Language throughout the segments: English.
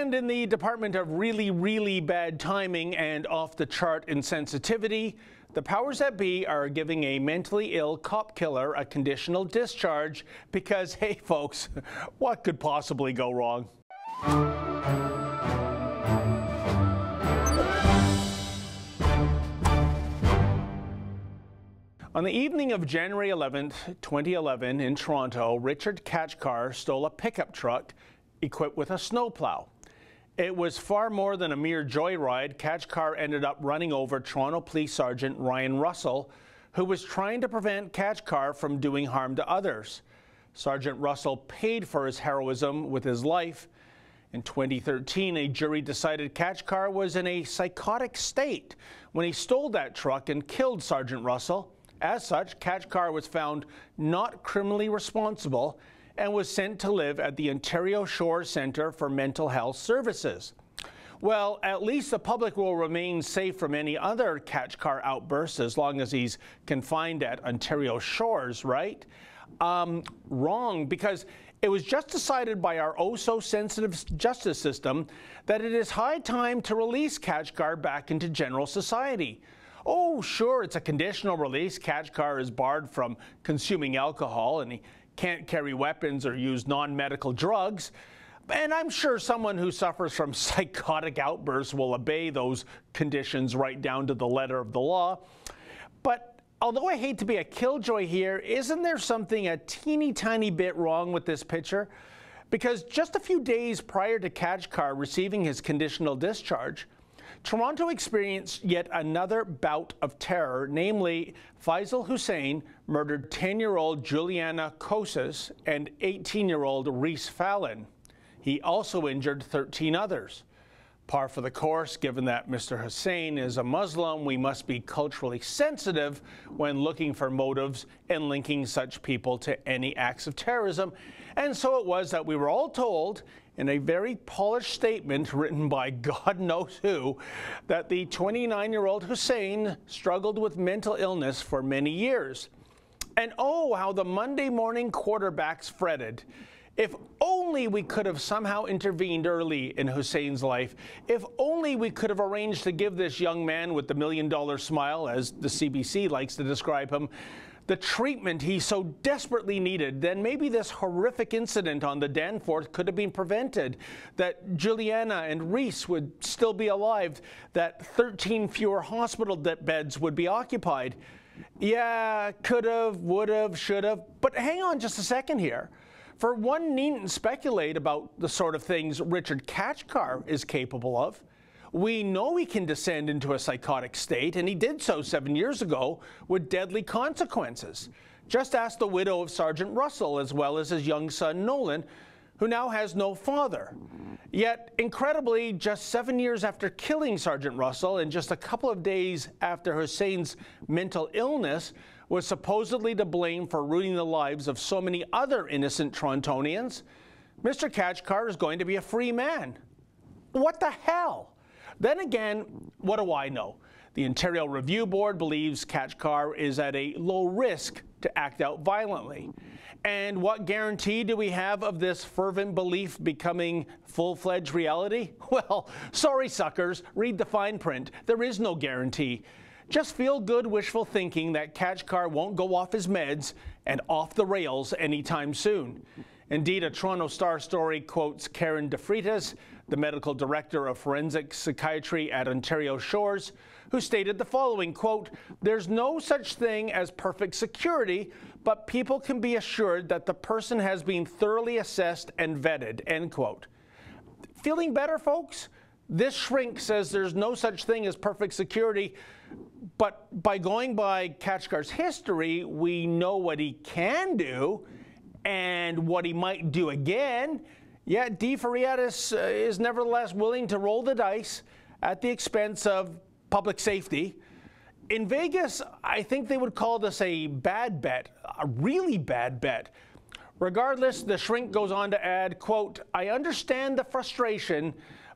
And in the Department of Really, Really Bad Timing and Off-the-Chart Insensitivity, the powers that be are giving a mentally ill cop killer a conditional discharge because, hey folks, what could possibly go wrong? On the evening of January 11th, 2011 in Toronto, Richard Kachkar stole a pickup truck equipped with a snowplow. It was far more than a mere joyride. Kachkar ended up running over Toronto Police Sergeant Ryan Russell, who was trying to prevent Kachkar from doing harm to others. Sergeant Russell paid for his heroism with his life. In 2013, a jury decided Kachkar was in a psychotic state when he stole that truck and killed Sergeant Russell. As such, Kachkar was found not criminally responsible and was sent to live at the Ontario Shores Centre for Mental Health Services. Well, at least the public will remain safe from any other Kachkar outbursts as long as he's confined at Ontario Shores, right? Wrong, because it was just decided by our oh-so-sensitive justice system that it is high time to release Kachkar back into general society. Oh, sure, it's a conditional release. Kachkar is barred from consuming alcohol and he can't carry weapons or use non-medical drugs. And I'm sure someone who suffers from psychotic outbursts will obey those conditions right down to the letter of the law. But although I hate to be a killjoy here, isn't there something a teeny tiny bit wrong with this picture? Because just a few days prior to Kachkar receiving his conditional discharge, Toronto experienced yet another bout of terror, namely Faisal Hussein murdered 10-year-old Juliana Kosas and 18-year-old Reese Fallon. He also injured 13 others. Par for the course, given that Mr. Hussein is a Muslim, we must be culturally sensitive when looking for motives and linking such people to any acts of terrorism. And so it was that we were all told, in a very polished statement written by God knows who, that the 29-year-old Hussein struggled with mental illness for many years. And oh, how the Monday morning quarterbacks fretted. If only we could have somehow intervened early in Hussein's life. If only we could have arranged to give this young man with the million-dollar smile, as the CBC likes to describe him, the treatment he so desperately needed, then maybe this horrific incident on the Danforth could have been prevented, that Juliana and Reese would still be alive, that 13 fewer hospital beds would be occupied. Yeah, could have, would have, should have. But hang on just a second here. For one needn't speculate about the sort of things Richard Kachkar is capable of. We know he can descend into a psychotic state, and he did so 7 years ago with deadly consequences. Just ask the widow of Sergeant Russell, as well as his young son Nolan, who now has no father. Yet, incredibly, just 7 years after killing Sergeant Russell and just a couple of days after Hussein's mental illness was supposedly to blame for ruining the lives of so many other innocent Torontonians, Mr. Kachkar is going to be a free man. What the hell? Then again, what do I know? The Ontario Review Board believes Kachkar is at a low risk to act out violently. And what guarantee do we have of this fervent belief becoming full-fledged reality? Well, sorry suckers, read the fine print. There is no guarantee. Just feel good wishful thinking that Kachkar won't go off his meds and off the rails anytime soon. Indeed, a Toronto Star story quotes Karen DeFreitas, the medical director of forensic psychiatry at Ontario Shores, who stated the following, quote, "There's no such thing as perfect security, but people can be assured that the person has been thoroughly assessed and vetted," end quote. Feeling better, folks? This shrink says there's no such thing as perfect security, but by going by Kachkar's history, we know what he can do and what he might do again. Yet DeFreitas is nevertheless willing to roll the dice at the expense of public safety. In Vegas, I think they would call this a bad bet, a really bad bet. Regardless, the shrink goes on to add, quote, "I understand the frustration,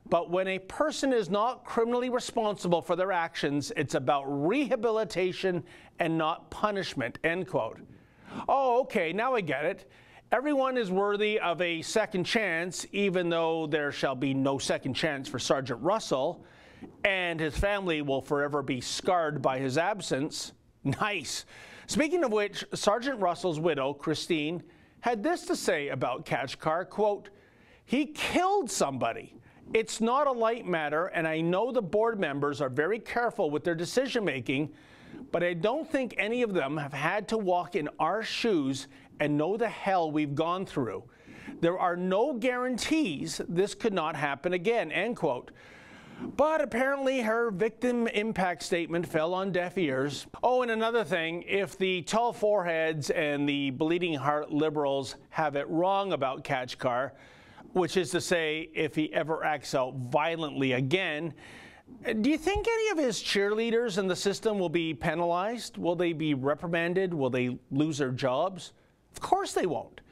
but when a person is not criminally responsible for their actions, it's about rehabilitation and not punishment," end quote. Oh, okay, now I get it. Everyone is worthy of a second chance, even though there shall be no second chance for Sergeant Russell, and his family will forever be scarred by his absence. Nice. Speaking of which, Sergeant Russell's widow, Christine, had this to say about Kachkar, quote, "He killed somebody. It's not a light matter, and I know the board members are very careful with their decision-making, but I don't think any of them have had to walk in our shoes and know the hell we've gone through. There are no guarantees this could not happen again," end quote. But apparently her victim impact statement fell on deaf ears. Oh, and another thing, if the tall foreheads and the bleeding heart liberals have it wrong about Kachkar, which is to say, if he ever acts out violently again, do you think any of his cheerleaders in the system will be penalized? Will they be reprimanded? Will they lose their jobs? Of course they won't.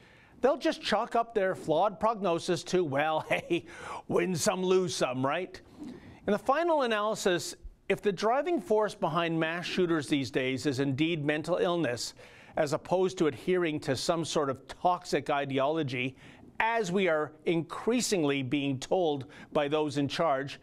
They'll just chalk up their flawed prognosis to, well, hey, win some, lose some, right? In the final analysis, if the driving force behind mass shooters these days is indeed mental illness, as opposed to adhering to some sort of toxic ideology, as we are increasingly being told by those in charge,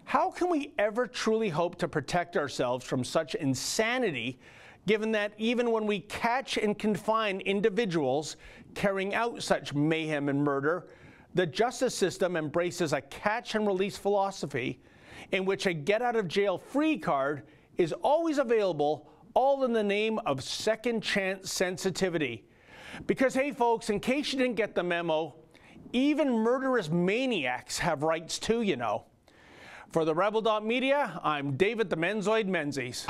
how can we ever truly hope to protect ourselves from such insanity, given that even when we catch and confine individuals carrying out such mayhem and murder, the justice system embraces a catch and release philosophy in which a get-out-of-jail-free card is always available, all in the name of second chance sensitivity. Because, hey folks, in case you didn't get the memo, even murderous maniacs have rights too, you know. For the Rebel.media, I'm David the Menzoid Menzies.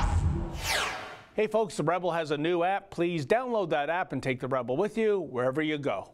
Hey folks, the Rebel has a new app. Please download that app and take the Rebel with you wherever you go.